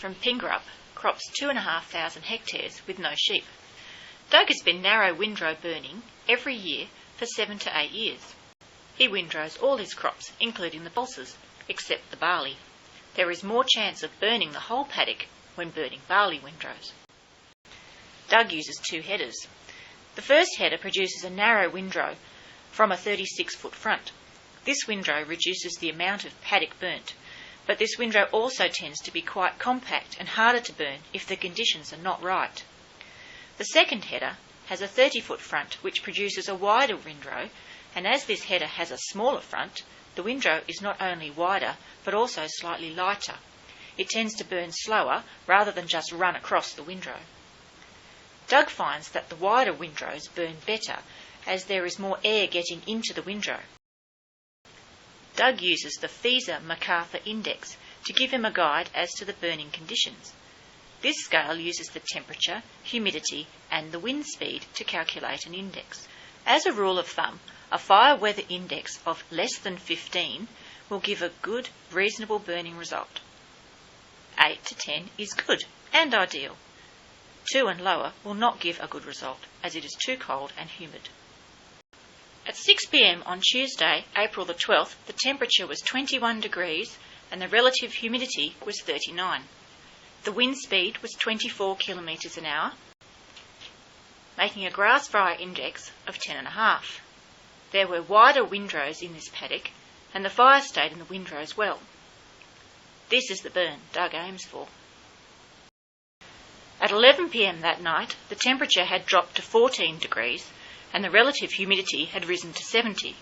from Pingrup crops 2,500 hectares with no sheep. Doug has been narrow windrow burning every year for 7 to 8 years. He windrows all his crops, including the pulses, except the barley. There is more chance of burning the whole paddock when burning barley windrows. Doug uses 2 headers. The first header produces a narrow windrow from a 36-foot front. This windrow reduces the amount of paddock burnt, but this windrow also tends to be quite compact and harder to burn if the conditions are not right. The second header has a 30-foot front which produces a wider windrow, and as this header has a smaller front, the windrow is not only wider but also slightly lighter. It tends to burn slower rather than just run across the windrow. Doug finds that the wider windrows burn better as there is more air getting into the windrow. Doug uses the Fieser-MacArthur Index to give him a guide as to the burning conditions. This scale uses the temperature, humidity and the wind speed to calculate an index. As a rule of thumb, a fire weather index of less than 15 will give a good, reasonable burning result. 8 to 10 is good and ideal. 2 and lower will not give a good result as it is too cold and humid. At 6 p.m. on Tuesday, April the 12th, the temperature was 21 degrees and the relative humidity was 39. The wind speed was 24 kilometres an hour, making a grass fire index of 10.5. There were wider windrows in this paddock and the fire stayed in the windrows well. This is the burn Doug aims for. At 11 p.m. that night, the temperature had dropped to 14 degrees and the relative humidity had risen to 70.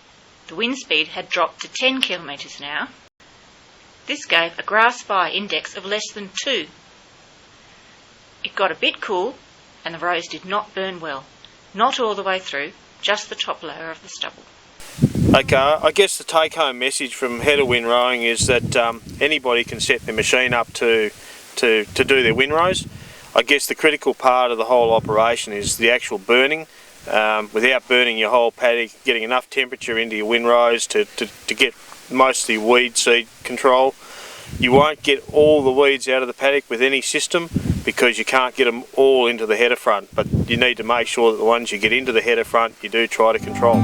The wind speed had dropped to 10 kilometres an hour. This gave a grass fire index of less than 2. It got a bit cool and the rows did not burn well. Not all the way through, just the top layer of the stubble. Okay, I guess the take-home message from header windrowing is that anybody can set their machine up to do their windrows. I guess the critical part of the whole operation is the actual burning. Without burning your whole paddock, getting enough temperature into your windrows to get most of the weed seed control. You won't get all the weeds out of the paddock with any system because you can't get them all into the header front, but you need to make sure that the ones you get into the header front you do try to control.